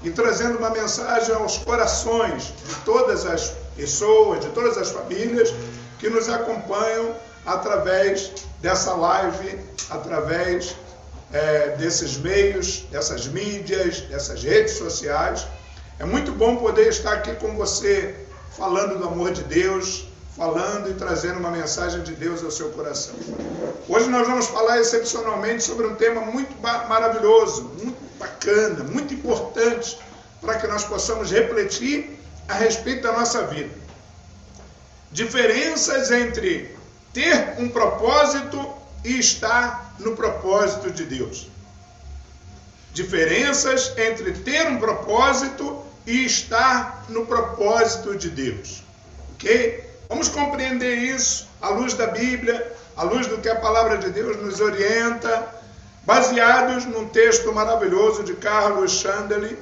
e trazendo uma mensagem aos corações de todas as pessoas, de todas as famílias que nos acompanham através dessa live, através desses meios, dessas mídias, dessas redes sociais. É muito bom poder estar aqui com você, falando do amor de Deus, falando e trazendo uma mensagem de Deus ao seu coração. Hoje nós vamos falar excepcionalmente sobre um tema muito maravilhoso, muito bacana, muito importante, para que nós possamos refletir a respeito da nossa vida. Diferenças entre ter um propósito e estar no propósito de Deus. Diferenças entre ter um propósito e estar no propósito de Deus. Ok? Vamos compreender isso à luz da Bíblia, à luz do que a palavra de Deus nos orienta, baseados num texto maravilhoso de Carlos Chandler,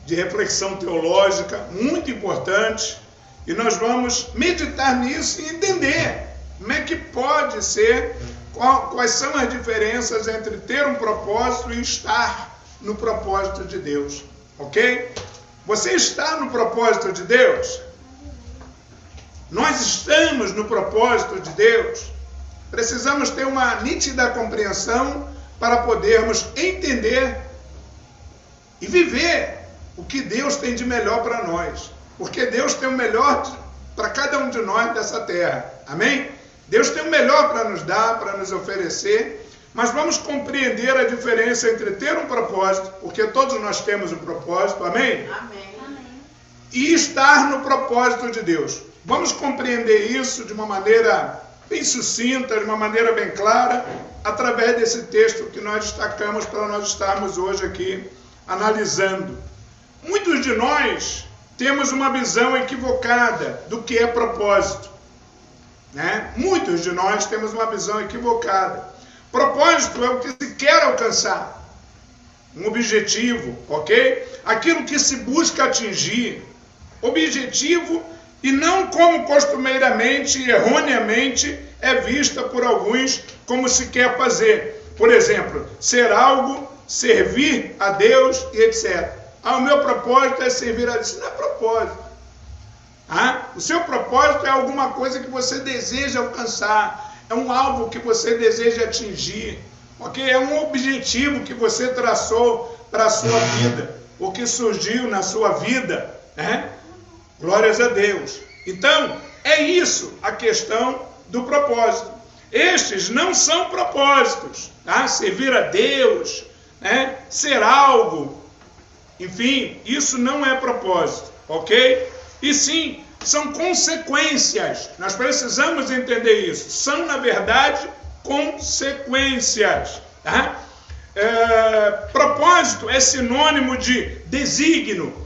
de reflexão teológica, muito importante, e nós vamos meditar nisso e entender como é que pode ser, quais são as diferenças entre ter um propósito e estar no propósito de Deus, ok? Você está no propósito de Deus? Nós estamos no propósito de Deus? Precisamos ter uma nítida compreensão para podermos entender e viver o que Deus tem de melhor para nós. Porque Deus tem o melhor para cada um de nós dessa terra. Amém? Deus tem o melhor para nos dar, para nos oferecer. Mas vamos compreender a diferença entre ter um propósito, porque todos nós temos um propósito. Amém? Amém. E estar no propósito de Deus. Vamos compreender isso de uma maneira bem sucinta, de uma maneira bem clara, através desse texto que nós destacamos para nós estarmos hoje aqui analisando. Muitos de nós temos uma visão equivocada do que é propósito, né? Muitos de nós temos uma visão equivocada. Propósito é o que se quer alcançar, um objetivo, ok? Aquilo que se busca atingir, objetivo, e não como costumeiramente e erroneamente é vista por alguns como se quer fazer. Por exemplo, ser algo, servir a Deus e etc. O meu propósito é servir a Deus. Isso não é propósito. O seu propósito é alguma coisa que você deseja alcançar. É um alvo que você deseja atingir. Okay? É um objetivo que você traçou para a sua vida. O que surgiu na sua vida. Glórias a Deus. Então, é isso a questão do propósito. Estes não são propósitos. Servir a Deus, ser algo. Enfim, isso não é propósito, ok? E sim, são consequências. Nós precisamos entender isso. São, na verdade, consequências. Propósito é sinônimo de desígnio,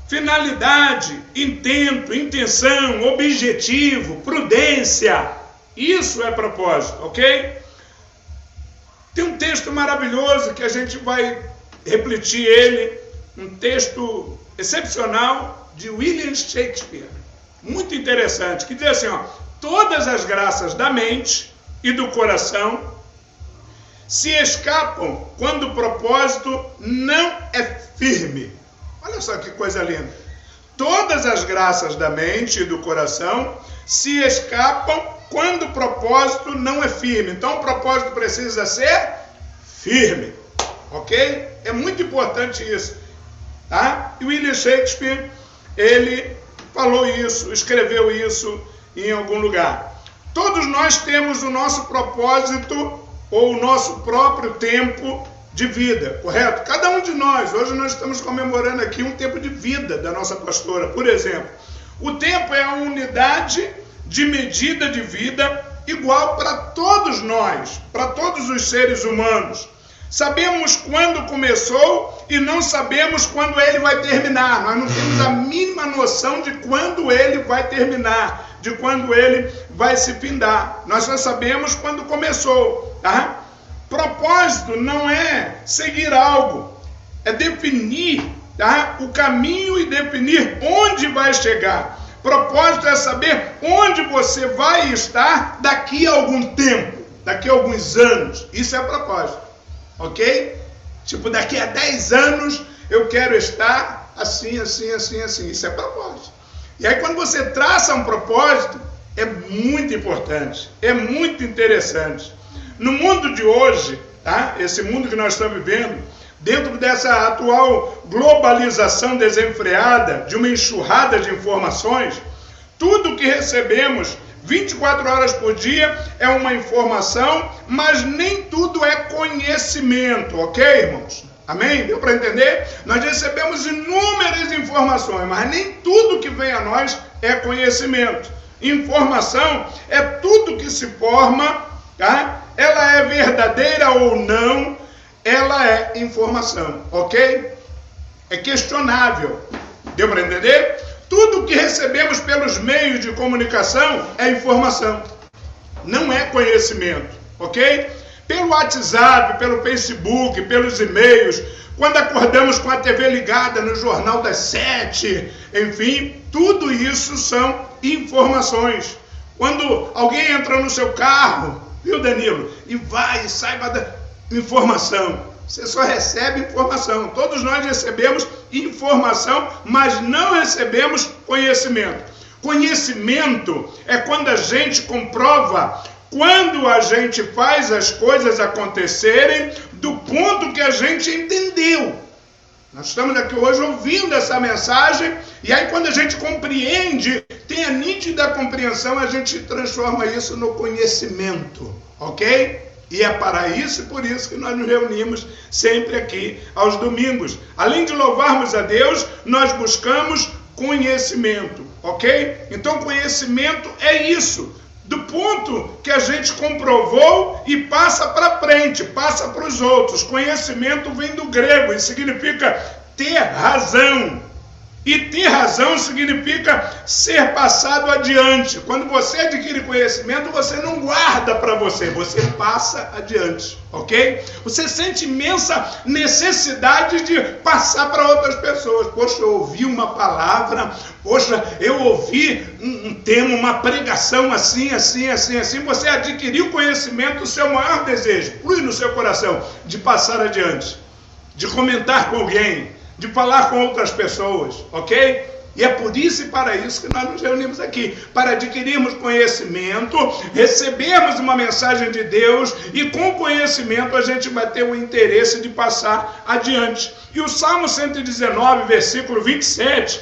finalidade, intento, intenção, objetivo, prudência. Isso é propósito, ok? Tem um texto maravilhoso que a gente vai refletir ele, um texto excepcional de William Shakespeare, muito interessante, que diz assim, todas as graças da mente e do coração se escapam quando o propósito não é firme. Olha só que coisa linda. Todas as graças da mente e do coração se escapam quando o propósito não é firme. Então o propósito precisa ser firme. Ok? É muito importante isso. E William Shakespeare, ele falou isso, escreveu isso em algum lugar. Todos nós temos o nosso propósito ou o nosso próprio tempo de vida, correto? Cada um de nós, hoje nós estamos comemorando aqui um tempo de vida da nossa pastora, por exemplo. O tempo é a unidade de medida de vida igual para todos nós, para todos os seres humanos. Sabemos quando começou e não sabemos quando ele vai terminar. Nós não temos a mínima noção de quando ele vai terminar, de quando ele vai se findar. Nós só sabemos quando começou, tá? Propósito não é seguir algo, é definir, tá? O caminho e definir onde vai chegar. Propósito é saber onde você vai estar daqui a algum tempo, daqui a alguns anos. Isso é propósito, ok? Tipo, daqui a 10 anos eu quero estar assim, assim, assim, assim. Isso é propósito. E aí quando você traça um propósito, é muito importante, é muito interessante. No mundo de hoje, tá? Esse mundo que nós estamos vivendo, dentro dessa atual globalização desenfreada, de uma enxurrada de informações, tudo que recebemos 24 horas por dia é uma informação, mas nem tudo é conhecimento, ok, irmãos? Amém? Deu para entender? Nós recebemos inúmeras informações, mas nem tudo que vem a nós é conhecimento. Informação é tudo que se forma, tá? Ela é verdadeira ou não, ela é informação, ok? É questionável. Deu para entender? Tudo que recebemos pelos meios de comunicação é informação, não é conhecimento, ok? Pelo WhatsApp, pelo Facebook, pelos e-mails, quando acordamos com a TV ligada no Jornal das 7, enfim, tudo isso são informações. Quando alguém entra no seu carro, viu, Danilo, e vai e saiba da informação, você só recebe informação. Todos nós recebemos informação, mas não recebemos conhecimento. Conhecimento é quando a gente comprova, quando a gente faz as coisas acontecerem do ponto que a gente entendeu. Nós estamos aqui hoje ouvindo essa mensagem, e aí quando a gente compreende, tem a nítida compreensão, a gente transforma isso no conhecimento, ok? E é para isso e por isso que nós nos reunimos sempre aqui aos domingos. Além de louvarmos a Deus, nós buscamos conhecimento, ok? Então conhecimento é isso. Do ponto que a gente comprovou e passa para frente, passa para os outros. Conhecimento vem do grego e significa ter razão. E ter razão significa ser passado adiante. Quando você adquire conhecimento, você não guarda para você, você passa adiante, ok? Você sente imensa necessidade de passar para outras pessoas. Poxa, eu ouvi uma palavra, poxa, eu ouvi um tema, uma pregação assim, assim, assim, assim. Você adquiriu conhecimento, o seu maior desejo, flui no seu coração, de passar adiante, de comentar com alguém, de falar com outras pessoas, ok? E é por isso e para isso que nós nos reunimos aqui, para adquirirmos conhecimento, recebermos uma mensagem de Deus, e com conhecimento a gente vai ter o interesse de passar adiante. E o Salmo 119, versículo 27,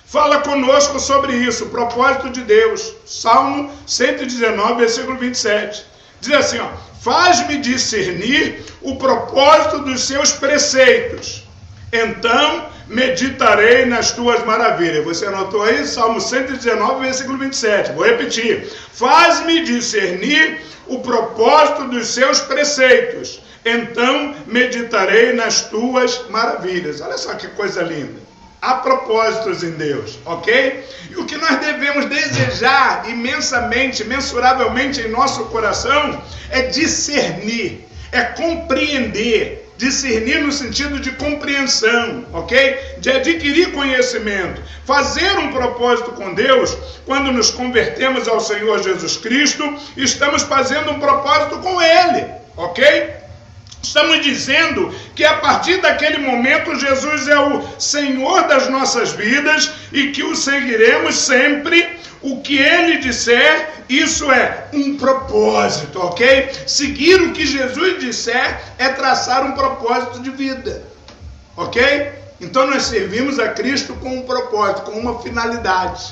fala conosco sobre isso, o propósito de Deus. Salmo 119, versículo 27, diz assim, ó: faz-me discernir o propósito dos seus preceitos, então meditarei nas tuas maravilhas. Você anotou aí? Salmo 119, versículo 27. Vou repetir. Faz-me discernir o propósito dos seus preceitos, então meditarei nas tuas maravilhas. Olha só que coisa linda. Há propósitos em Deus, ok? E o que nós devemos desejar imensamente, mensuravelmente em nosso coração é discernir, é compreender. Discernir no sentido de compreensão, ok? De adquirir conhecimento. Fazer um propósito com Deus, quando nos convertemos ao Senhor Jesus Cristo, estamos fazendo um propósito com Ele, ok? Estamos dizendo que a partir daquele momento Jesus é o Senhor das nossas vidas e que o seguiremos sempre. O que Ele disser, isso é um propósito, ok? Seguir o que Jesus disser é traçar um propósito de vida, ok? Então nós servimos a Cristo com um propósito, com uma finalidade,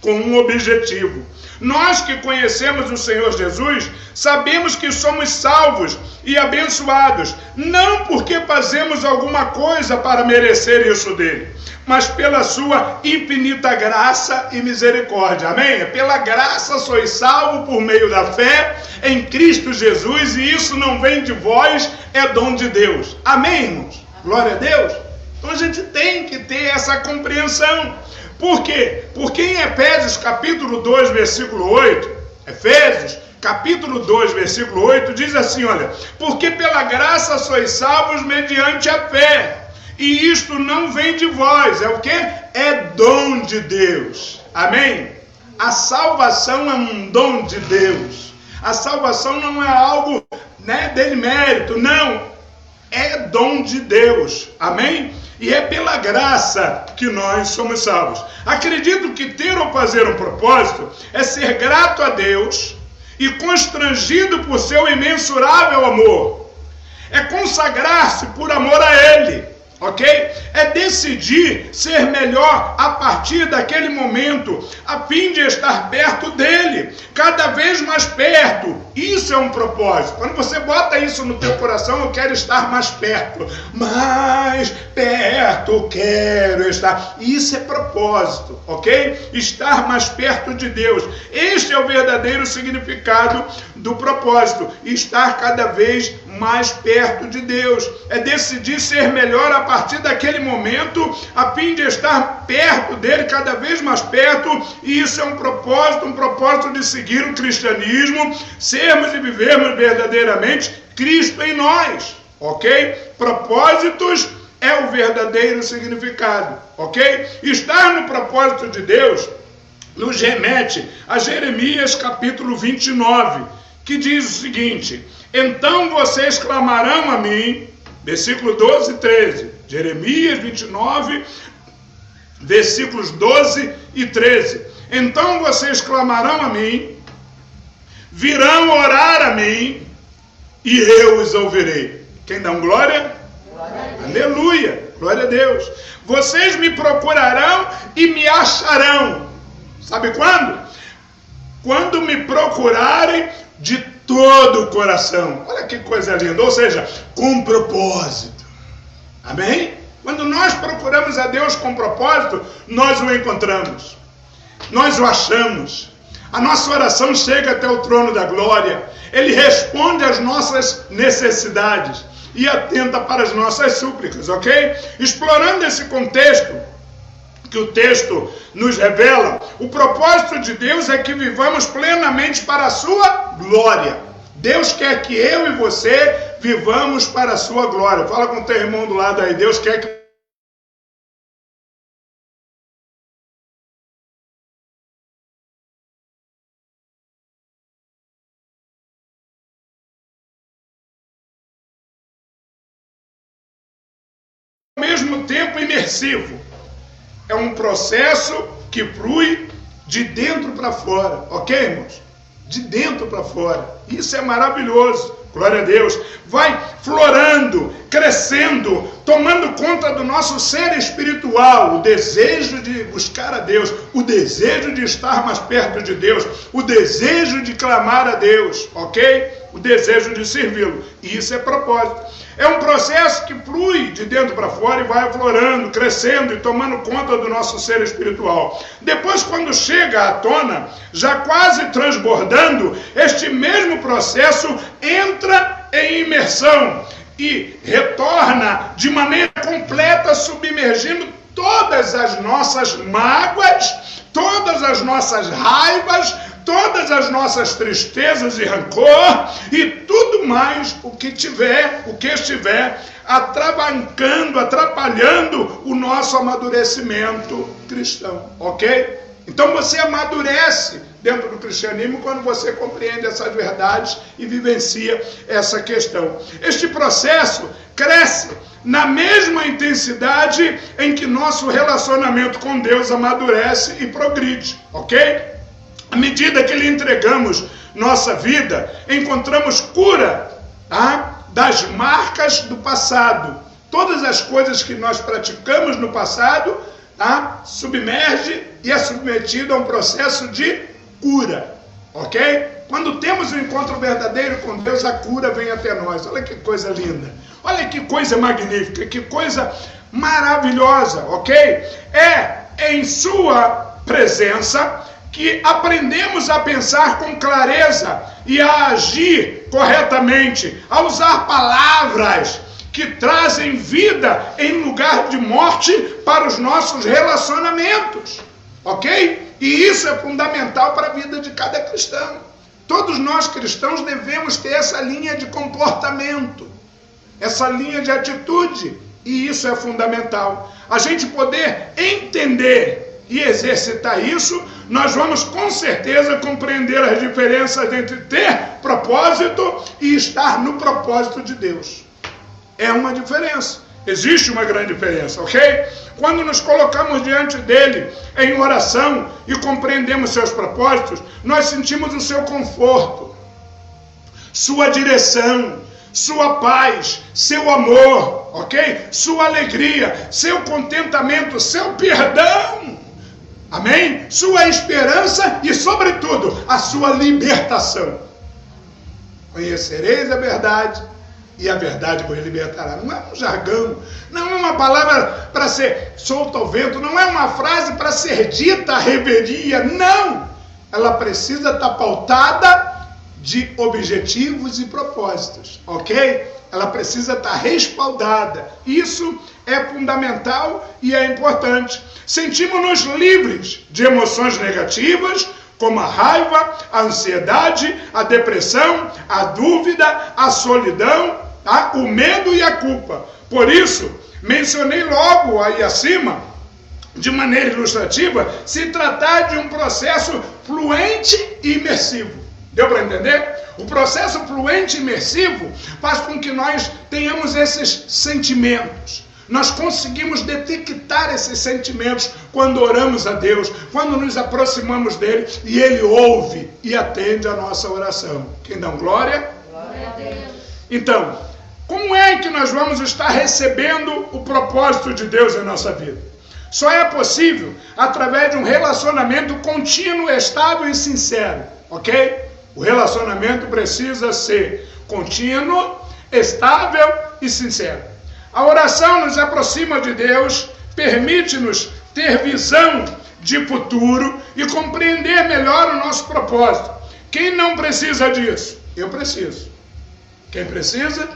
com um objetivo. Nós que conhecemos o Senhor Jesus, sabemos que somos salvos e abençoados, não porque fazemos alguma coisa para merecer isso dele, mas pela sua infinita graça e misericórdia, amém? Pela graça sois salvos por meio da fé em Cristo Jesus, e isso não vem de vós, é dom de Deus, amém, irmãos? Glória a Deus. Então a gente tem que ter essa compreensão. Por quê? Porque em Efésios capítulo 2, versículo 8, Efésios capítulo 2, versículo 8, diz assim, olha: porque pela graça sois salvos mediante a fé, e isto não vem de vós, é o quê? É dom de Deus, amém? A salvação é um dom de Deus, a salvação não é algo, né, de mérito, não. é dom de Deus, amém? E é pela graça que nós somos salvos. Acredito que ter ou fazer um propósito é ser grato a Deus e constrangido por seu imensurável amor. É consagrar-se por amor a Ele, ok? É decidir ser melhor a partir daquele momento, a fim de estar perto dele, cada vez mais perto. Isso é um propósito. Quando você bota isso no teu coração, eu quero estar mais perto quero estar. Isso é propósito, ok? Estar mais perto de Deus. Este é o verdadeiro significado do propósito. Estar cada vez mais perto de Deus. É decidir ser melhor a partir daquele momento, a fim de estar perto dele, cada vez mais perto. E isso é um propósito de seguir o cristianismo, sermos e vivermos verdadeiramente Cristo em nós, ok? Propósitos é o verdadeiro significado, ok? Estar no propósito de Deus nos remete a Jeremias capítulo 29, que diz o seguinte: então vocês clamarão a mim, versículo 12 e 13, Jeremias 29, versículos 12 e 13, então vocês clamarão a mim, virão orar a mim, e eu os ouvirei. Quem dá um glória? Aleluia, glória a Deus. Vocês me procurarão e me acharão. Sabe quando? Quando me procurarem de todo o coração. Olha que coisa linda, ou seja, com propósito. Amém? Quando nós procuramos a Deus com propósito, nós o encontramos. Nós o achamos. A nossa oração chega até o trono da glória. Ele responde às nossas necessidades e atenta para as nossas súplicas, ok? Explorando esse contexto que o texto nos revela, o propósito de Deus é que vivamos plenamente para a sua glória. Deus quer que eu e você vivamos para a sua glória. Fala com o teu irmão do lado aí. Deus quer que ao mesmo tempo imersivo. É um processo que flui de dentro para fora, ok, irmãos? De dentro para fora. Isso é maravilhoso, glória a Deus. Vai florando, crescendo, tomando conta do nosso ser espiritual, o desejo de buscar a Deus, o desejo de estar mais perto de Deus, o desejo de clamar a Deus, ok? O desejo de servi-lo. Isso é propósito. É um processo que flui de dentro para fora e vai aflorando, crescendo e tomando conta do nosso ser espiritual. Depois, quando chega à tona, já quase transbordando, este mesmo processo entra em imersão e retorna de maneira completa, submergindo todas as nossas mágoas, todas as nossas raivas, todas as nossas tristezas e rancor e tudo mais o que estiver atrapalhando o nosso amadurecimento cristão, ok? Então você amadurece dentro do cristianismo quando você compreende essas verdades e vivencia essa questão. Este processo cresce na mesma intensidade em que nosso relacionamento com Deus amadurece e progride, ok? À medida que lhe entregamos nossa vida, encontramos cura, das marcas do passado. Todas as coisas que nós praticamos no passado, submerge e é submetido a um processo de cura, ok? Quando temos um encontro verdadeiro com Deus, a cura vem até nós. Olha que coisa linda, olha que coisa magnífica, que coisa maravilhosa, ok? É em sua presença que aprendemos a pensar com clareza e a agir corretamente, a usar palavras que trazem vida em lugar de morte para os nossos relacionamentos, ok? E isso é fundamental para a vida de cada cristão. Todos nós cristãos devemos ter essa linha de comportamento, essa linha de atitude, e isso é fundamental. A gente poder entender e exercitar isso, nós vamos com certeza compreender as diferenças entre ter propósito e estar no propósito de Deus. É uma diferença. Existe uma grande diferença, ok? Quando nos colocamos diante dele em oração e compreendemos seus propósitos, nós sentimos o seu conforto, sua direção, sua paz, seu amor, ok? Sua alegria, seu contentamento, seu perdão, amém? Sua esperança e, sobretudo, a sua libertação. Conhecereis a verdade e a verdade vos libertará. Não é um jargão, não é uma palavra para ser solta ao vento, não é uma frase para ser dita à reveria, não! Ela precisa estar pautada de objetivos e propósitos, ok? Ela precisa estar respaldada. Isso é fundamental e é importante. Sentimos-nos livres de emoções negativas, como a raiva, a ansiedade, a depressão, a dúvida, a solidão, o medo e a culpa. Por isso, mencionei logo aí acima, de maneira ilustrativa, se tratar de um processo fluente e imersivo. Deu para entender? O processo fluente e imersivo faz com que nós tenhamos esses sentimentos. Nós conseguimos detectar esses sentimentos quando oramos a Deus, quando nos aproximamos dele e ele ouve e atende a nossa oração. Quem dá glória? Glória a Deus. Então, como é que nós vamos estar recebendo o propósito de Deus em nossa vida? Só é possível através de um relacionamento contínuo, estável e sincero, ok? O relacionamento precisa ser contínuo, estável e sincero. A oração nos aproxima de Deus, permite-nos ter visão de futuro e compreender melhor o nosso propósito. Quem não precisa disso? Eu preciso. Quem precisa?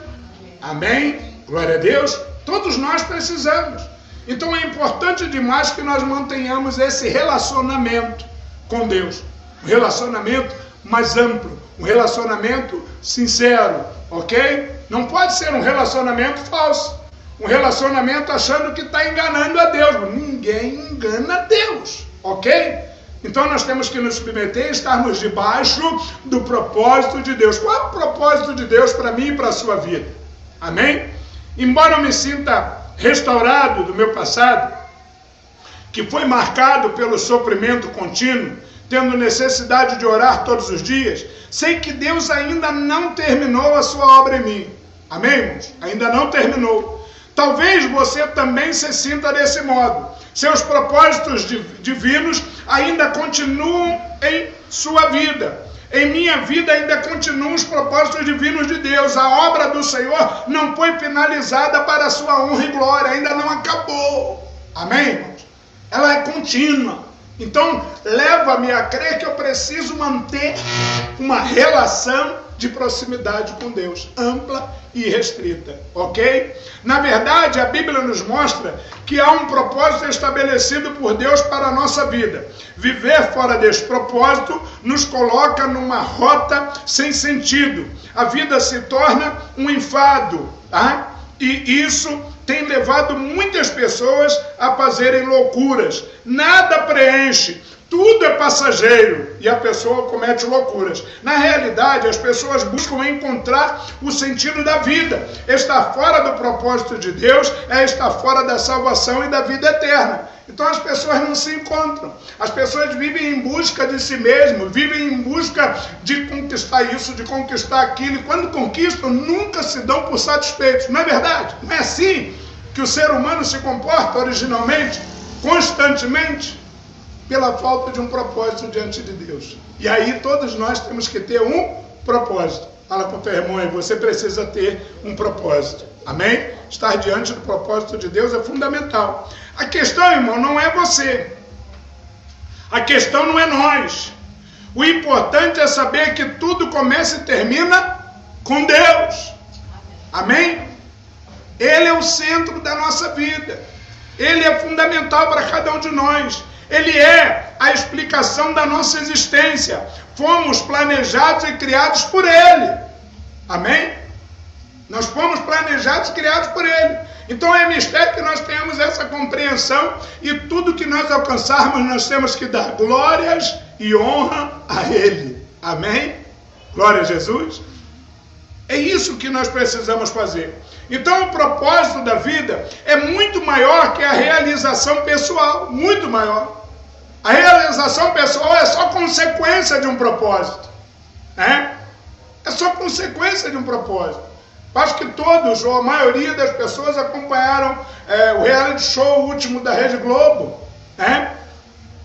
Amém? Glória a Deus. Todos nós precisamos. Então é importante demais que nós mantenhamos esse relacionamento com Deus. Um relacionamento mais amplo, um relacionamento sincero, ok? Não pode ser um relacionamento falso, um relacionamento achando que está enganando a Deus. Ninguém engana a Deus, ok? Então nós temos que nos submeter e estarmos debaixo do propósito de Deus. Qual é o propósito de Deus para mim e para a sua vida? Amém? Embora eu me sinta restaurado do meu passado, que foi marcado pelo sofrimento contínuo, tendo necessidade de orar todos os dias, sei que Deus ainda não terminou a sua obra em mim. Amém, irmãos? Ainda não terminou. Talvez você também se sinta desse modo. Seus propósitos divinos ainda continuam em sua vida. Em minha vida ainda continuam os propósitos divinos de Deus. A obra do Senhor não foi finalizada para a sua honra e glória. Ainda não acabou. Amém, irmãos? Ela é contínua. Então, leva-me a crer que eu preciso manter uma relação de proximidade com Deus, ampla e restrita, ok? Na verdade, a Bíblia nos mostra que há um propósito estabelecido por Deus para a nossa vida. Viver fora desse propósito nos coloca numa rota sem sentido. A vida se torna um enfado, tá? E isso tem levado muitas pessoas a fazerem loucuras. Nada preenche, tudo é passageiro e a pessoa comete loucuras. Na realidade, as pessoas buscam encontrar o sentido da vida. Estar fora do propósito de Deus é estar fora da salvação e da vida eterna. Então as pessoas não se encontram. As pessoas vivem em busca de si mesmas, vivem em busca de conquistar isso, de conquistar aquilo. E quando conquistam, nunca se dão por satisfeitos. Não é verdade? Não é assim que o ser humano se comporta originalmente, constantemente, pela falta de um propósito diante de Deus. E aí todos nós temos que ter um propósito. Fala com o teu irmão aí, você precisa ter um propósito. Amém? Estar diante do propósito de Deus é fundamental. A questão, irmão, não é você. A questão não é nós. O importante é saber que tudo começa e termina com Deus. Amém? Ele é o centro da nossa vida. Ele é fundamental para cada um de nós. Ele é a explicação da nossa existência. Fomos planejados e criados por Ele. Amém? Nós fomos planejados e criados por Ele. Então é mistério que nós tenhamos essa compreensão e tudo que nós alcançarmos nós temos que dar glórias e honra a Ele. Amém? Glória a Jesus. É isso que nós precisamos fazer. Então o propósito da vida é muito maior que a realização pessoal, muito maior. A realização pessoal é só consequência de um propósito, né? É só consequência de um propósito. Acho que todos, ou a maioria das pessoas, acompanharam o reality show último da Rede Globo, né?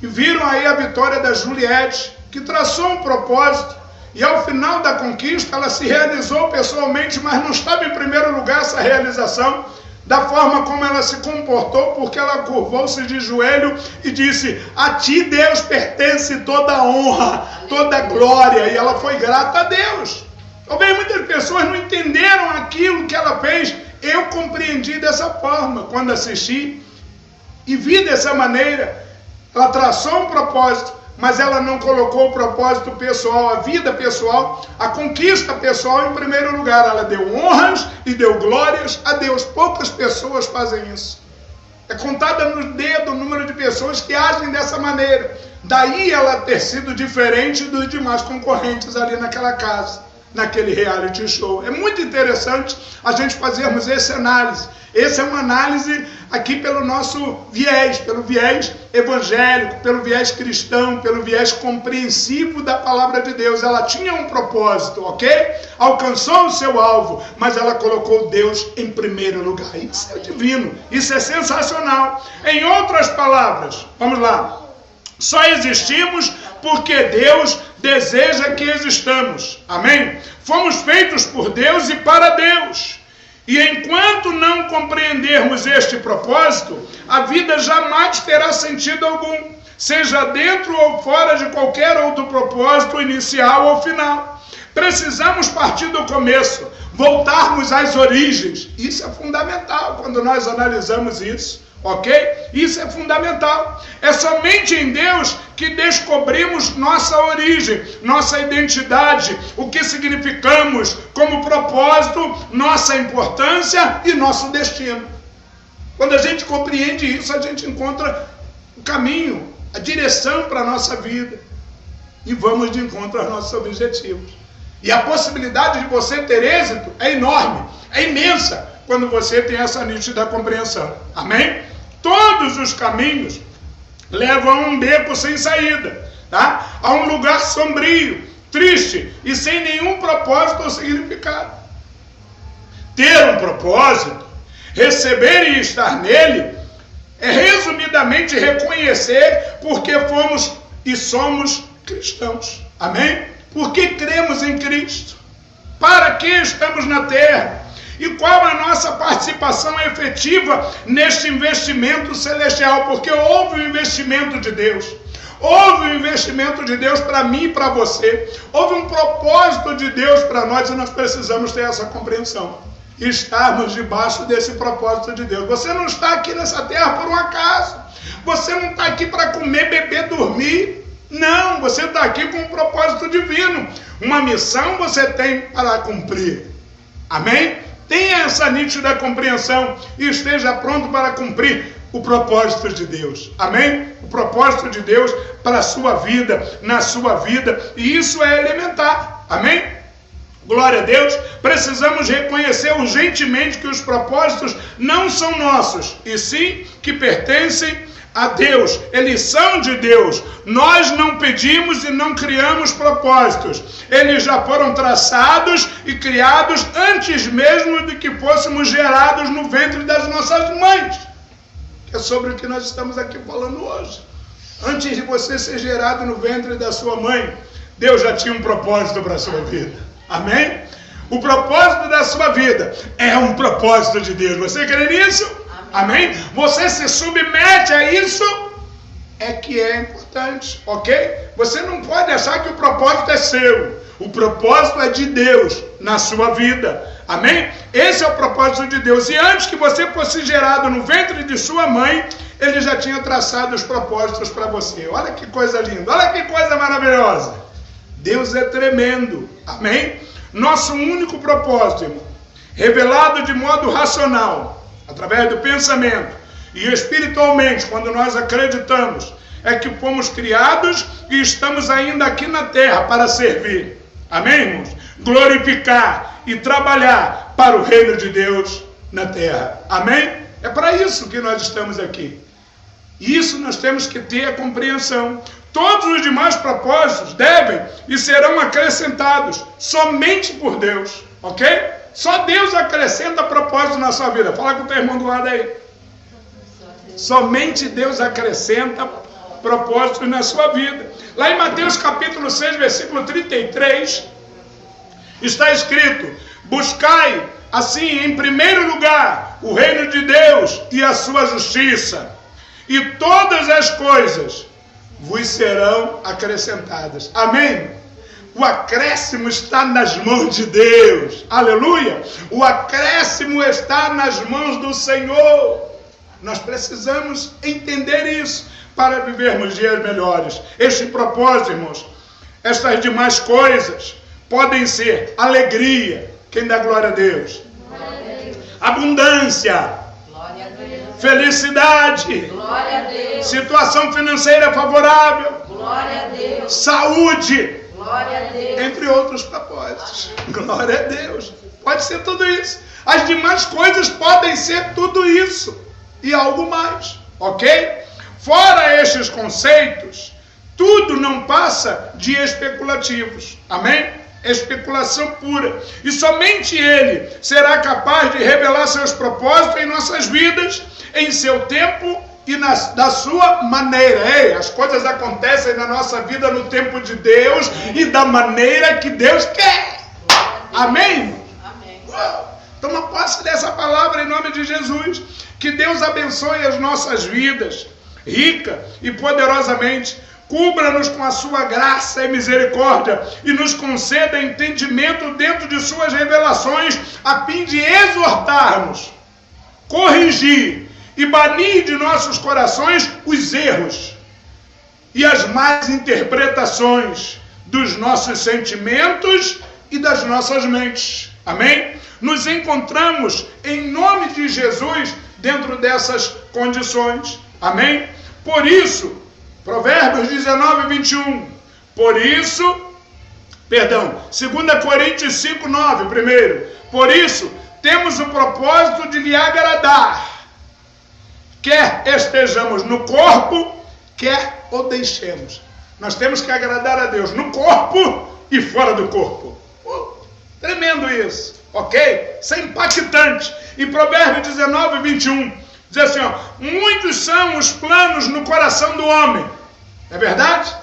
E viram aí a vitória da Juliette, que traçou um propósito, e ao final da conquista ela se realizou pessoalmente, mas não estava em primeiro lugar essa realização, da forma como ela se comportou, porque ela curvou-se de joelho e disse: a ti, Deus, pertence toda a honra, toda a glória, e ela foi grata a Deus. Talvez muitas pessoas não entenderam aquilo que ela fez. Eu compreendi dessa forma quando assisti e vi dessa maneira. Ela traçou um propósito, mas ela não colocou o propósito pessoal, a vida pessoal, a conquista pessoal em primeiro lugar. Ela deu honras e deu glórias a Deus. Poucas pessoas fazem isso. É contada no dedo o número de pessoas que agem dessa maneira. Daí ela ter sido diferente dos demais concorrentes ali naquela casa, naquele reality show. É muito interessante a gente fazermos essa análise. Essa é uma análise aqui pelo nosso viés, pelo viés evangélico, pelo viés cristão, pelo viés compreensivo da palavra de Deus. Ela tinha um propósito, ok? Alcançou o seu alvo, mas ela colocou Deus em primeiro lugar. Isso é divino, isso é sensacional. Em outras palavras, vamos lá. Só existimos porque Deus deseja que existamos. Amém? Fomos feitos por Deus e para Deus. E enquanto não compreendermos este propósito, a vida jamais terá sentido algum, seja dentro ou fora de qualquer outro propósito inicial ou final. Precisamos partir do começo, voltarmos às origens. Isso é fundamental quando nós analisamos isso. Ok? Isso é fundamental. É somente em Deus que descobrimos nossa origem, nossa identidade, o que significamos como propósito, nossa importância e nosso destino. Quando a gente compreende isso, a gente encontra o caminho, a direção para a nossa vida e vamos de encontro aos nossos objetivos. E a possibilidade de você ter êxito é enorme, é imensa, quando você tem essa nítida compreensão. Amém? Todos os caminhos levam a um beco sem saída, tá? A um lugar sombrio, triste e sem nenhum propósito ou significado. Ter um propósito, receber e estar nele, é resumidamente reconhecer porque fomos e somos cristãos. Amém? Porque cremos em Cristo. Para que estamos na terra? E qual a nossa participação efetiva neste investimento celestial? Porque houve um investimento de Deus. Houve um investimento de Deus para mim e para você. Houve um propósito de Deus para nós e nós precisamos ter essa compreensão. Estarmos debaixo desse propósito de Deus. Você não está aqui nessa terra por um acaso. Você não está aqui para comer, beber, dormir. Não, você está aqui com um propósito divino. Uma missão você tem para cumprir. Amém? Tenha essa nítida compreensão e esteja pronto para cumprir o propósito de Deus. Amém? O propósito de Deus para a sua vida, na sua vida. E isso é elementar. Amém? Glória a Deus. Precisamos reconhecer urgentemente que os propósitos não são nossos, e sim que pertencem a Deus. Eles são de Deus. Nós não pedimos e não criamos propósitos. Eles já foram traçados e criados antes mesmo de que fôssemos gerados no ventre das nossas mães. É sobre o que nós estamos aqui falando hoje. Antes de você ser gerado no ventre da sua mãe, Deus já tinha um propósito para a sua vida. Amém? O propósito da sua vida é um propósito de Deus. Você crê nisso? Amém? Você se submete a isso, é que é importante, ok? Você não pode achar que o propósito é seu. O propósito é de Deus na sua vida. Amém? Esse é o propósito de Deus. E antes que você fosse gerado no ventre de sua mãe, Ele já tinha traçado os propósitos para você. Olha que coisa linda, olha que coisa maravilhosa. Deus é tremendo. Amém? Nosso único propósito, irmão, revelado de modo racional, através do pensamento e espiritualmente, quando nós acreditamos, é que fomos criados e estamos ainda aqui na terra para servir. Amém, irmãos? Glorificar e trabalhar para o reino de Deus. na terra. Amém? É para isso que nós estamos aqui. Isso nós temos que ter a compreensão. Todos os demais propósitos devem e serão acrescentados somente por Deus, ok? Só Deus acrescenta propósito na sua vida. Fala com o teu irmão do lado aí. Somente Deus acrescenta propósitos na sua vida. Lá em Mateus capítulo 6, versículo 33, está escrito: buscai, assim, em primeiro lugar, o reino de Deus e a sua justiça, e todas as coisas vos serão acrescentadas. Amém? O acréscimo está nas mãos de Deus. Aleluia! O acréscimo está nas mãos do Senhor. Nós precisamos entender isso para vivermos dias melhores. Este propósito, irmãos, estas demais coisas podem ser alegria. Quem dá glória a Deus? Glória a Deus. Abundância. Glória a Deus. Felicidade. Glória a Deus. Situação financeira favorável. Glória a Deus. Saúde. Glória a Deus. Entre outros propósitos. Glória a Deus. Pode ser tudo isso. As demais coisas podem ser tudo isso e algo mais, ok? Fora estes conceitos, tudo não passa de especulativos, amém? Especulação pura. E somente Ele será capaz de revelar seus propósitos em nossas vidas, em seu tempo e da sua maneira. Ei, as coisas acontecem na nossa vida no tempo de Deus e da maneira que Deus quer. Amém? Amém. Toma posse dessa palavra em nome de Jesus. Que Deus abençoe as nossas vidas, rica e poderosamente. Cubra-nos com a sua graça e misericórdia e nos conceda entendimento dentro de suas revelações, a fim de exortar-nos, corrigir e banir de nossos corações os erros e as más interpretações dos nossos sentimentos e das nossas mentes. Amém? Nos encontramos, em nome de Jesus, dentro dessas condições. Amém? Por isso, Provérbios 19, 21. Por isso, 2 Coríntios 5, 9, primeiro. Por isso, temos o propósito de lhe agradar, quer estejamos no corpo, quer o deixemos. Nós temos que agradar a Deus no corpo e fora do corpo. Tremendo isso, ok? Isso é impactante. E Provérbios 19, 21 diz assim, ó: muitos são os planos no coração do homem. É verdade?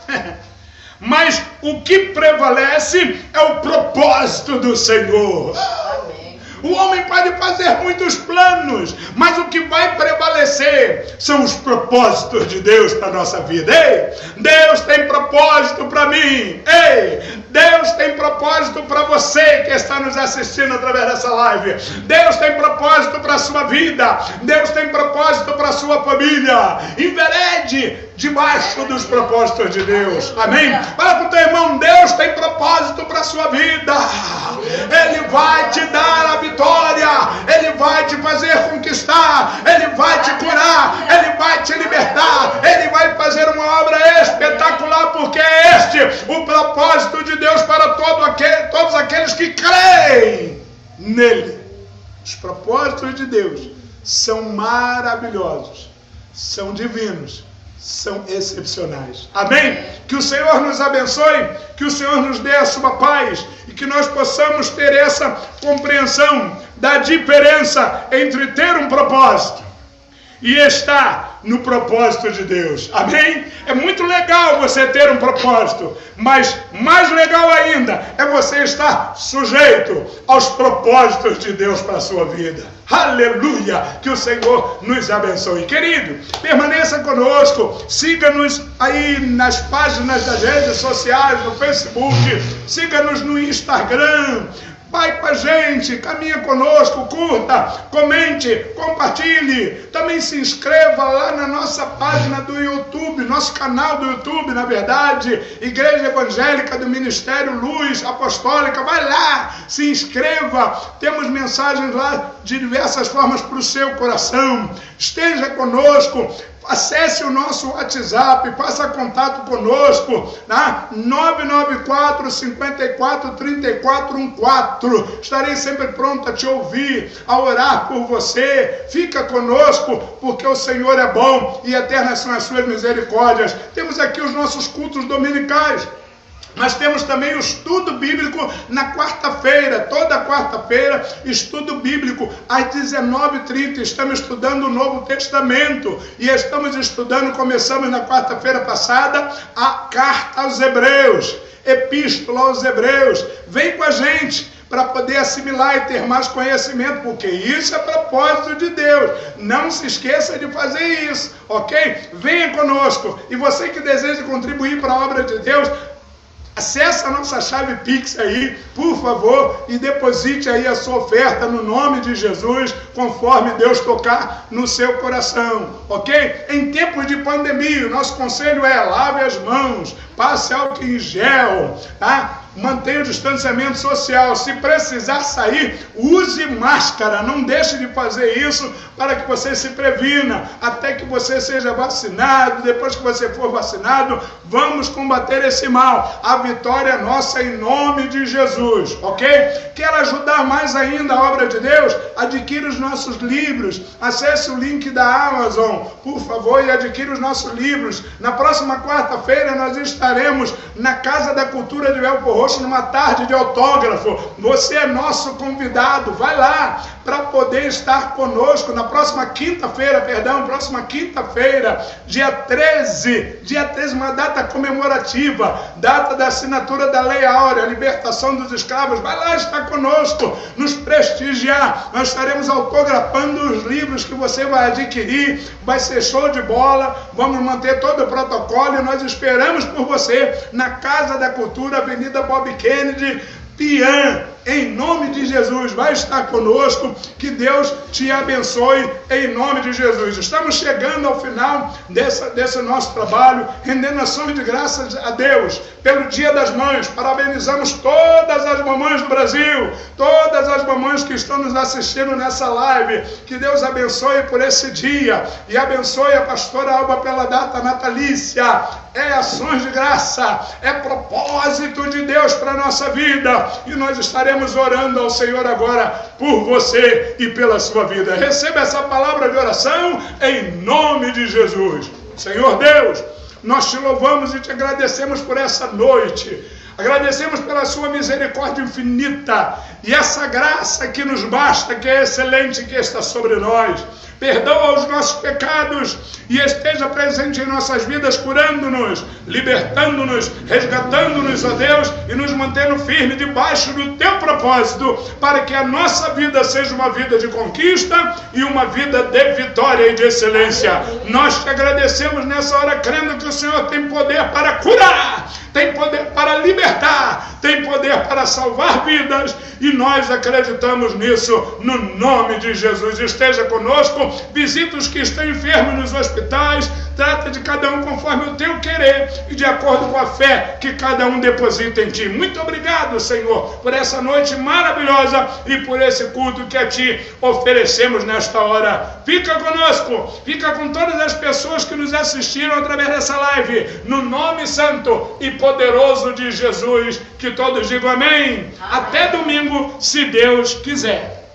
Mas o que prevalece é o propósito do Senhor. Amém. O homem pode fazer muitos planos, mas o que vai prevalecer são os propósitos de Deus para a nossa vida. Ei, Deus tem propósito para mim. Ei, Deus tem propósito para você que está nos assistindo através dessa live. Deus tem propósito para a sua vida. Deus tem propósito para a sua família. Enverede debaixo dos propósitos de Deus. Amém? Fala com o teu irmão, Deus tem propósito para a sua vida. Ele vai te dar a vitória. Ele vai te fazer conquistar. Ele vai te curar. Ele vai te libertar. Ele vai fazer uma obra espetacular, porque é este o propósito de Deus para todos aqueles que creem nele. Os propósitos de Deus são maravilhosos, são divinos, são excepcionais. Amém? Que o Senhor nos abençoe, que o Senhor nos dê a sua paz e que nós possamos ter essa compreensão da diferença entre ter um propósito e estar no propósito de Deus. Amém? É muito legal você ter um propósito, mas mais legal ainda é você estar sujeito aos propósitos de Deus para a sua vida. Aleluia! Que o Senhor nos abençoe. Querido, permaneça conosco, siga-nos aí nas páginas das redes sociais, no Facebook, siga-nos no Instagram. Vai com a gente, caminha conosco, curta, comente, compartilhe. Também se inscreva lá na nossa página do YouTube, nosso canal do YouTube, na verdade, Igreja Evangélica do Ministério Luz Apostólica. Vai lá, se inscreva. Temos mensagens lá de diversas formas para o seu coração. Esteja conosco. acesse o nosso WhatsApp, faça contato conosco, tá? 994-54-3414. Estarei sempre pronto a te ouvir, a orar por você. Fica conosco, porque o Senhor é bom e eternas são as suas misericórdias. Temos aqui os nossos cultos dominicais. Nós temos também o estudo bíblico na quarta-feira, toda quarta-feira, estudo bíblico às 19h30. Estamos estudando o Novo Testamento e estamos estudando, começamos na quarta-feira passada, a carta aos Hebreus, epístola aos Hebreus. Vem com a gente para poder assimilar e ter mais conhecimento, porque isso é propósito de Deus. Não se esqueça de fazer isso, ok? Venha conosco. E você que deseja contribuir para a obra de Deus, acesse a nossa chave Pix aí, por favor, e deposite aí a sua oferta no nome de Jesus, conforme Deus tocar no seu coração, ok? Em tempos de pandemia, o nosso conselho é: lave as mãos, passe álcool em gel, tá? Mantenha o distanciamento social. Se precisar sair, use máscara. Não deixe de fazer isso para que você se previna até que você seja vacinado. Depois que você for vacinado, vamos combater esse mal. A vitória é nossa em nome de Jesus, ok? Quer ajudar mais ainda a obra de Deus? Adquira os nossos livros. Acesse o link da Amazon, por favor, e adquira os nossos livros. Na próxima quarta-feira nós estaremos na Casa da Cultura de Belfor Roxo, numa tarde de autógrafo. Você é nosso convidado, vai lá para poder estar conosco na próxima quinta-feira, dia 13, uma data comemorativa, data da assinatura da Lei Áurea, a libertação dos escravos. Vai lá estar conosco, nos prestigiar. Nós estaremos autografando os livros que você vai adquirir, vai ser show de bola, vamos manter todo o protocolo e nós esperamos por você na Casa da Cultura, Avenida Bob Kennedy, Pian. Em nome de Jesus, vai estar conosco, que Deus te abençoe, em nome de Jesus. Estamos chegando ao final desse nosso trabalho, rendendo ações de graças a Deus pelo Dia das Mães. Parabenizamos todas as mamães do Brasil, todas as mamães que estão nos assistindo nessa live. Que Deus abençoe por esse dia e abençoe a pastora Alba pela data natalícia. É ações de graça, é propósito de Deus para a nossa vida, e nós estaremos orando ao Senhor agora por você e pela sua vida. Receba essa palavra de oração em nome de Jesus. Senhor Deus, nós te louvamos e te agradecemos por essa noite. Agradecemos pela sua misericórdia infinita e essa graça que nos basta, que é excelente, que está sobre nós. Perdoa os nossos pecados e esteja presente em nossas vidas, curando-nos, libertando-nos, resgatando-nos, ó Deus, e nos mantendo firme debaixo do teu propósito, para que a nossa vida seja uma vida de conquista e uma vida de vitória e de excelência. Nós te agradecemos nessa hora, crendo que o Senhor tem poder para curar, tem poder para libertar, tem poder para salvar vidas, e nós acreditamos nisso no nome de Jesus. Esteja conosco, visita os que estão enfermos nos hospitais, trata de cada um conforme o teu querer e de acordo com a fé que cada um deposita em ti. Muito obrigado, Senhor, por essa noite maravilhosa e por esse culto que a ti oferecemos nesta hora. Fica conosco, fica com todas as pessoas que nos assistiram através dessa live, no nome santo e poderoso de Jesus. Que todos digam amém. Até domingo, se Deus quiser.